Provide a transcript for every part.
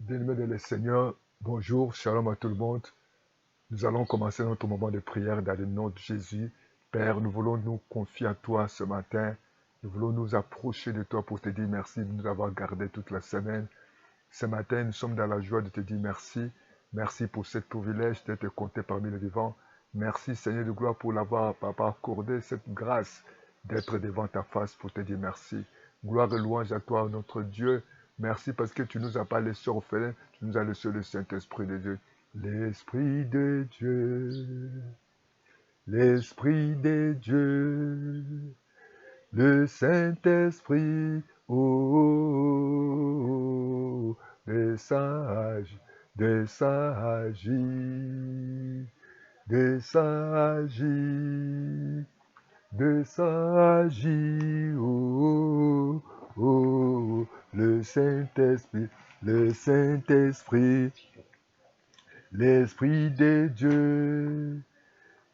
Bien-aimés de le Seigneur, bonjour, shalom à tout le monde. Nous allons commencer notre moment de prière dans le nom de Jésus. Père, nous voulons nous confier à toi ce matin. Nous voulons nous approcher de toi pour te dire merci de nous avoir gardés toute la semaine. Ce matin, nous sommes dans la joie de te dire merci. Merci pour ce privilège d'être compté parmi les vivants. Merci Seigneur de gloire pour l'avoir, Papa, accordé cette grâce d'être devant ta face pour te dire merci. Gloire et louange à toi, notre Dieu. Merci parce que tu ne nous as pas laissés orphelins, tu nous as laissé le Saint-Esprit de Dieu. L'Esprit de Dieu, l'Esprit de Dieu, le Saint-Esprit, oh, des sages, des sages, des sages, des sages, oh, oh, le Saint-Esprit, le Saint-Esprit, l'Esprit de Dieu,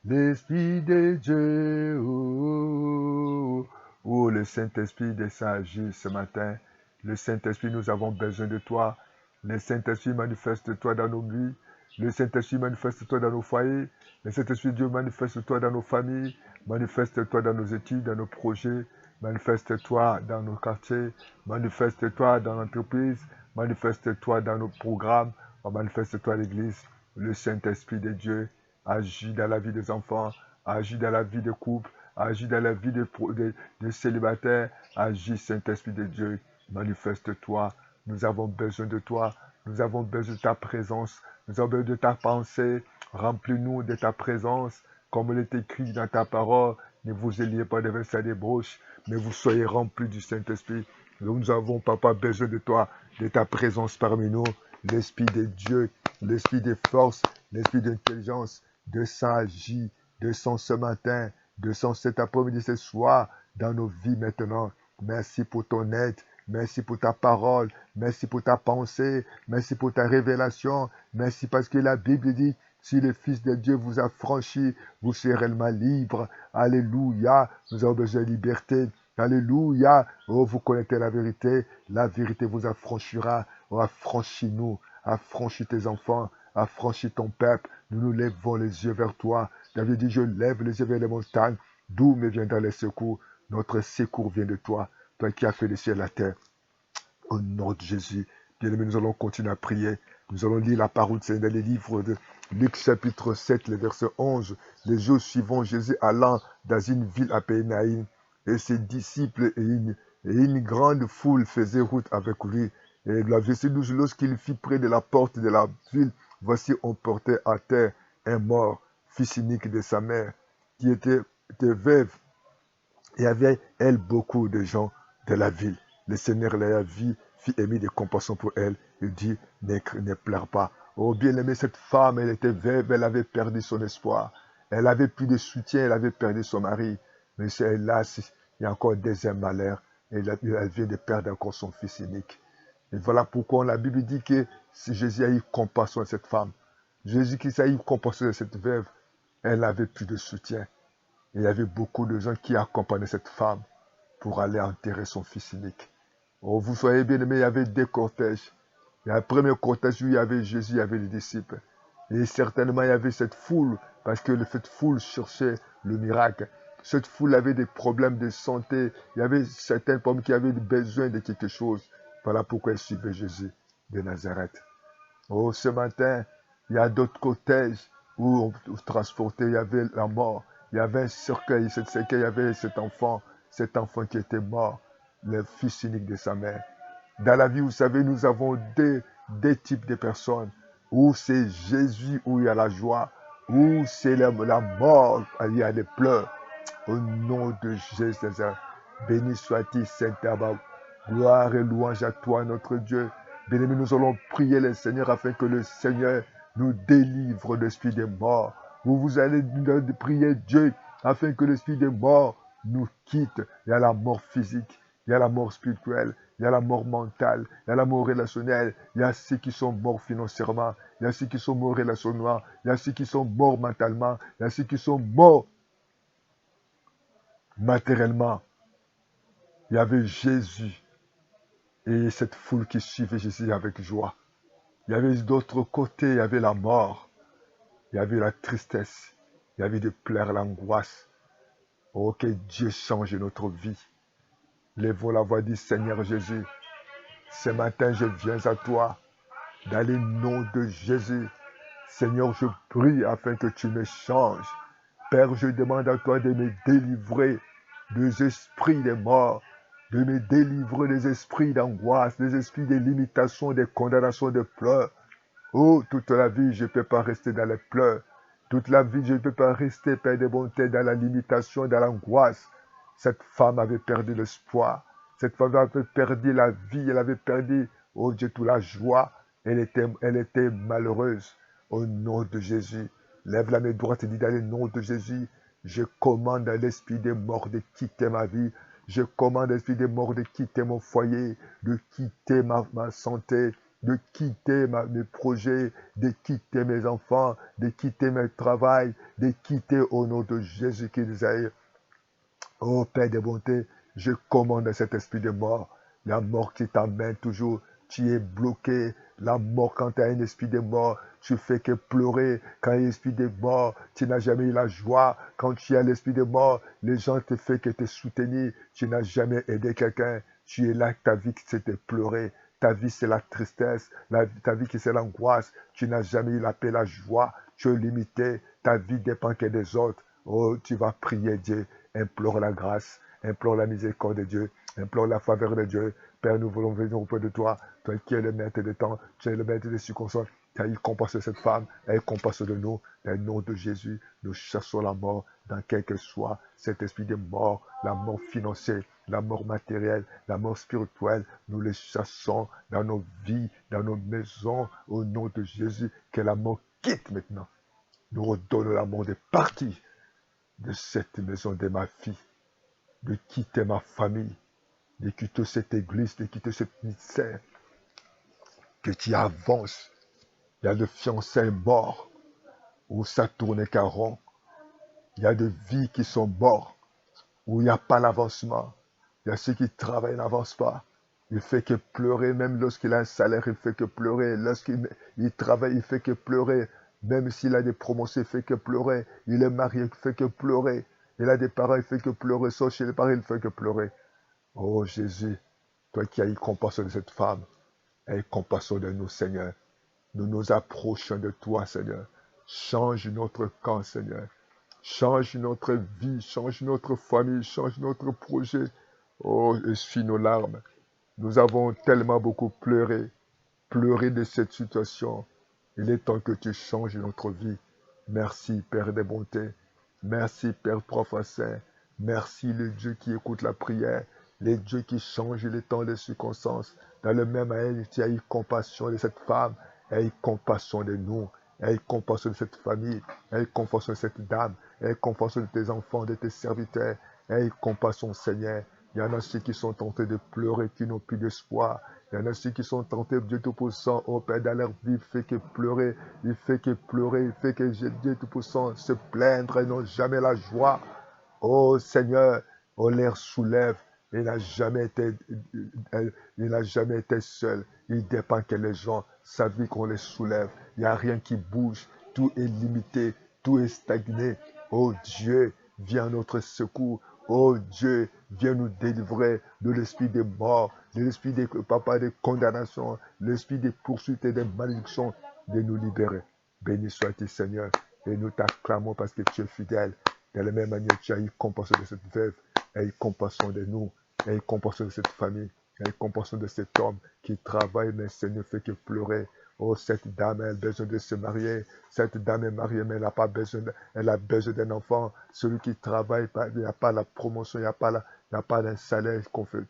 l'Esprit de Dieu, oh, oh, le Saint-Esprit de sages ce matin. Le Saint-Esprit, nous avons besoin de toi. Le Saint-Esprit, manifeste-toi dans nos vies. Le Saint-Esprit, manifeste-toi dans nos foyers. Le Saint-Esprit, Dieu, manifeste-toi dans nos familles. Manifeste-toi dans nos études, dans nos projets. Manifeste-toi dans nos quartiers. Manifeste-toi dans l'entreprise. Manifeste-toi dans nos programmes. Manifeste-toi à l'église. Le Saint-Esprit de Dieu agis dans la vie des enfants, agis dans la vie des couples, agis dans la vie des célibataires, agis Saint-Esprit de Dieu, manifeste-toi. Nous avons besoin de toi, nous avons besoin de ta présence, nous avons besoin de ta pensée, remplis-nous de ta présence, comme il est écrit dans ta parole, ne vous éliez pas devant sa débauche, mais vous soyez remplis du Saint-Esprit. Nous avons, Papa, besoin de toi, de ta présence parmi nous, l'Esprit de Dieu, l'Esprit de force, l'Esprit d'intelligence, de sagesse, de son ce matin, de son cet après-midi, ce soir, dans nos vies maintenant. Merci pour ton aide, merci pour ta parole, merci pour ta pensée, merci pour ta révélation, merci parce que la Bible dit, si le Fils de Dieu vous a franchi, vous serez réellement libre. Alléluia, nous avons besoin de liberté. Alléluia, oh, vous connaissez la vérité vous affranchira. Oh, affranchis-nous, affranchis tes enfants, affranchis ton peuple. Nous nous lèvons les yeux vers toi. David dit, je lève les yeux vers les montagnes, d'où me viendra le secours. Notre secours vient de toi, toi qui as fait les cieux et la terre. Au nom de Jésus, bien-aimés, nous allons continuer à prier. Nous allons lire la parole de Seigneur dans les livres de Luc chapitre 7, le verset 11. Les jours suivants, Jésus allant dans une ville appelée Naïm, et ses disciples et une grande foule faisaient route avec lui. Et la verset 12, lorsqu'il fut près de la porte de la ville, voici on portait à terre un mort, fils unique de sa mère, qui était veuve, et avait, elle, beaucoup de gens de la ville. Le Seigneur la vit, fit émis de compassion pour elle. Il dit, ne pleure pas. Oh bien-aimé, cette femme, elle était veuve, elle avait perdu son espoir. Elle avait plus de soutien, elle avait perdu son mari. Mais hélas, il y a encore un deuxième malheur. Elle vient de perdre encore son fils unique. Et voilà pourquoi la Bible dit que si Jésus a eu compassion de cette femme, Jésus qui a eu compassion de cette veuve, elle n'avait plus de soutien. Il y avait beaucoup de gens qui accompagnaient cette femme pour aller enterrer son fils unique. Oh, vous voyez bien aimé, il y avait deux cortèges. Il y a un premier cortège où il y avait Jésus, il y avait les disciples. Et certainement, il y avait cette foule, parce que cette foule cherchait le miracle. Cette foule avait des problèmes de santé. Il y avait certaines femmes qui avaient besoin de quelque chose. Voilà pourquoi elles suivaient Jésus de Nazareth. Oh, ce matin, il y a d'autres cortèges où on transportait, il y avait la mort. Il y avait un cercueil, ce cercueil, il y avait cet enfant qui était mort, le fils unique de sa mère. Dans la vie, vous savez, nous avons deux types de personnes. Où c'est Jésus, où il y a la joie, où c'est la mort, il y a les pleurs. Au nom de Jésus, béni sois-tu, Saint-Abba. Gloire et louange à toi, notre Dieu. Bien-aimés, nous allons prier le Seigneur afin que le Seigneur nous délivre de l'esprit des morts. Vous allez prier Dieu afin que l'esprit des morts nous quitte. Il y a la mort physique, il y a la mort spirituelle, il y a la mort mentale, il y a la mort relationnelle, il y a ceux qui sont morts financièrement, il y a ceux qui sont morts relationnellement, il y a ceux qui sont morts mentalement, il y a ceux qui sont morts matériellement. Il y avait Jésus et cette foule qui suivait Jésus avec joie. Il y avait d'autres côtés, il y avait la mort, il y avait la tristesse, il y avait de pleurs, l'angoisse. Oh, que Dieu change notre vie. Lève la voix du Seigneur Jésus. Ce matin, je viens à toi dans le nom de Jésus. Seigneur, je prie afin que tu me changes. Père, je demande à toi de me délivrer des esprits des morts, de me délivrer des esprits d'angoisse, des esprits de limitation, de condamnation, de pleurs. Oh, toute la vie, je ne peux pas rester dans les pleurs. Toute la vie, je ne peux pas rester, Père de bonté, dans la limitation, dans l'angoisse. Cette femme avait perdu l'espoir. Cette femme avait perdu la vie. Elle avait perdu, oh Dieu, toute la joie. Elle était malheureuse. Au nom de Jésus, lève la main droite et dis dans le nom de Jésus, je commande à l'esprit des morts de quitter ma vie. Je commande à l'esprit des morts de quitter mon foyer, de quitter ma santé, de quitter mes projets, de quitter mes enfants, de quitter mes travail, de quitter au nom de Jésus Christ. Oh Père de bonté, je commande à cet esprit de mort, la mort qui t'amène toujours, tu es bloqué. La mort, quand tu as un esprit de mort, tu fais que pleurer. Quand il y a un esprit de mort, tu n'as jamais eu la joie. Quand tu as l'esprit de mort, les gens te font que te soutenir. Tu n'as jamais aidé quelqu'un. Tu es là, ta vie, c'est de pleurer. Ta vie, c'est la tristesse. Ta vie, c'est l'angoisse. Tu n'as jamais eu la paix, la joie. Tu es limité. Ta vie dépend que des autres. Oh, tu vas prier Dieu. Implore la grâce. Implore la miséricorde de Dieu. Implore la faveur de Dieu. Père, nous voulons venir auprès de toi. Toi qui es le maître des temps. Tu es le maître des circonstances. Tu as eu compassion de cette femme. Elle compassion de nous. Dans le nom de Jésus, nous chassons la mort dans quel que soit cet esprit de mort, la mort financière, la mort matérielle, la mort spirituelle. Nous les chassons dans nos vies, dans nos maisons, au nom de Jésus. Que la mort quitte maintenant. Nous redonnons la mort des parties de cette maison de ma fille, de quitter ma famille, de quitter cette église, de quitter cette ministère, que tu avances. Il y a de fiançailles morts, où ça tourne qu'à rond. Il y a de vies qui sont mortes, où il n'y a pas l'avancement. Il y a ceux qui travaillent, n'avancent pas. Il fait que pleurer, même lorsqu'il a un salaire, il fait que pleurer. Lorsqu'il travaille, il fait que pleurer. Même s'il a des promotions, il fait que pleurer. Il est marié, il fait que pleurer. Il a des parents, il fait que pleurer. Sauf chez les parents, il fait que pleurer. Oh Jésus, toi qui as eu compassion de cette femme, aie compassion de nous, Seigneur. Nous nous approchons de toi, Seigneur. Change notre camp, Seigneur. Change notre vie, change notre famille, change notre projet. Oh, essuie nos larmes. Nous avons tellement beaucoup pleuré de cette situation. Il est temps que tu changes notre vie. Merci, Père des bontés. Merci, Père Profond Saint. Merci, le Dieu qui écoute la prière. Le Dieu qui change les temps, les circonstances. Dans le même âge, tu as eu compassion de cette femme. Aie compassion de nous. Aie compassion de cette famille. Aie compassion de cette dame. Aie compassion de tes enfants, de tes serviteurs. Aie compassion, Seigneur. Il y en a ceux qui sont tentés de pleurer, qui n'ont plus d'espoir. Il y en a ceux qui sont tentés, Dieu Tout-Puissant, oh Père, dans leur vie, il fait que pleurer, il fait que pleurer, il fait que Dieu Tout-Puissant se plaindre et n'ont jamais la joie. Oh Seigneur, on les soulève. Il n'a jamais été seul. Il dépend que les gens savent qu'on les soulève. Il n'y a rien qui bouge. Tout est limité. Tout est stagné. Oh Dieu, viens à notre secours. Oh Dieu, viens nous délivrer de l'esprit des morts, de l'esprit des papa des condamnations, l'esprit des poursuites et des malédictions, de nous libérer. Béni sois-tu, Seigneur, et nous t'acclamons parce que tu es fidèle. De la même manière, tu as eu compassion de cette veuve, aie compassion de nous, aie compassion de cette famille, aie compassion de cet homme qui travaille, mais Seigneur fait que pleurer. Oh, cette dame a besoin de se marier. Cette dame est mariée, mais elle a besoin d'un enfant. Celui qui travaille, il n'y a pas la promotion, il n'y a pas d'un salaire qu'on fait,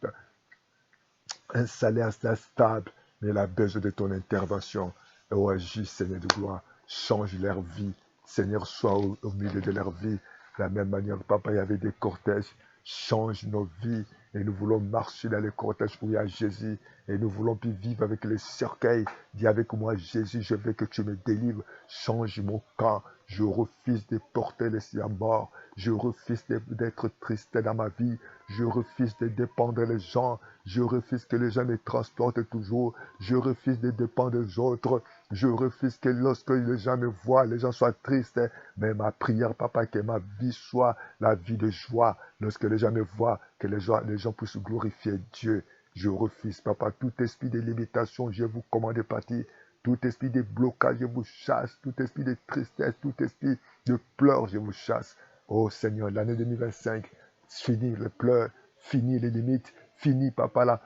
un salaire stable, mais elle a besoin de ton intervention. Oh, agis, Seigneur de gloire. Change leur vie. Seigneur, sois au milieu de leur vie. De la même manière, papa, il y avait des cortèges. Change nos vies. Et nous voulons marcher dans les cortèges où il y a Jésus. Et nous voulons plus vivre avec les cercueils. Dis avec moi, Jésus, je veux que tu me délivres. Change mon camp. Je refuse de porter la mort. Je refuse d'être triste dans ma vie. Je refuse de dépendre des gens. Je refuse que les gens me transportent toujours. Je refuse de dépendre des autres. Je refuse que lorsque les gens me voient, les gens soient tristes. Mais ma prière, papa, que ma vie soit la vie de joie. Lorsque les gens me voient, que les gens puissent glorifier Dieu. Je refuse, papa, tout esprit de limitation, je vous commande de partir. Tout esprit de blocage, je vous chasse. Tout esprit de tristesse, tout esprit de pleurs, je vous chasse. Oh Seigneur, l'année 2025, fini les pleurs, fini les limites, fini, papa, là,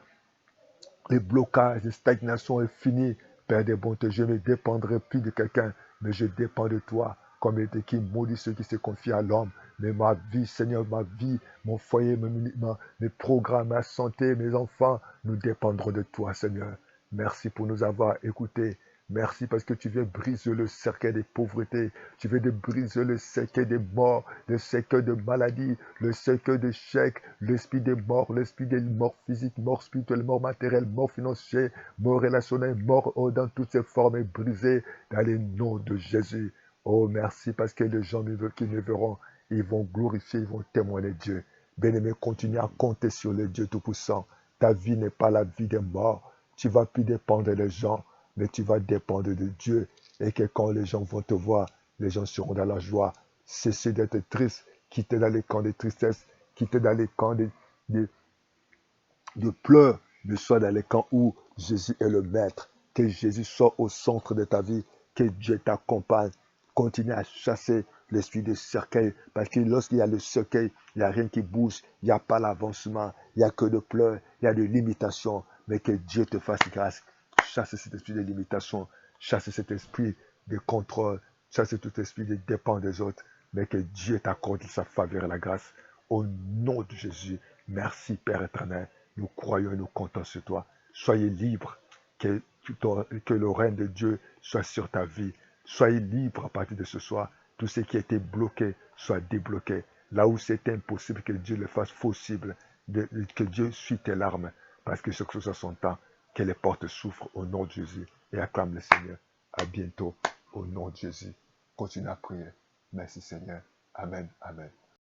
les blocages, les stagnations est fini. Père des bontés, je ne dépendrai plus de quelqu'un, mais je dépends de toi. Comme il était qui maudit ceux qui se confient à l'homme. Mais ma vie, Seigneur, ma vie, mon foyer, mes programmes, ma santé, mes enfants, nous dépendrons de toi, Seigneur. Merci pour nous avoir écoutés. Merci parce que tu viens briser le cercle des pauvretés. Tu viens de briser le cercle des morts, le cercle de maladie, le cercle de chèques, l'esprit des morts, l'esprit des morts physiques, morts spirituelles, morts matérielles, morts financières, morts relationnelles, morts dans toutes ses formes est brisé dans le nom de Jésus. Oh, merci parce que les gens qui me verront, ils vont glorifier, ils vont témoigner Dieu. Bien-aimé, continue à compter sur le Dieu Tout-Puissant. Ta vie n'est pas la vie des morts. Tu ne vas plus dépendre des gens, mais tu vas dépendre de Dieu. Et que quand les gens vont te voir, les gens seront dans la joie. Cessez d'être triste, quittez dans les camps de tristesse, quittez dans les camps de pleurs, mais sois dans les camps où Jésus est le maître. Que Jésus soit au centre de ta vie, que Dieu t'accompagne. Continue à chasser l'esprit de cercueil, parce que lorsqu'il y a le cercueil, il n'y a rien qui bouge, il n'y a pas l'avancement, il n'y a que de pleurs, il y a de limitations, mais que Dieu te fasse grâce. Chasse cet esprit de limitation, chasse cet esprit de contrôle, chasse tout esprit de dépend des autres, mais que Dieu t'accorde sa faveur et la grâce. Au nom de Jésus, merci Père éternel. Nous croyons et nous comptons sur toi. Soyez libres, que le règne de Dieu soit sur ta vie. Soyez libres à partir de ce soir. Tout ce qui a été bloqué soit débloqué. Là où c'est impossible, que Dieu le fasse possible, que Dieu suit tes larmes, parce que ce que ce soit son temps, que les portes souffrent au nom de Jésus. Et acclame le Seigneur. À bientôt, au nom de Jésus. Continue à prier. Merci Seigneur. Amen. Amen.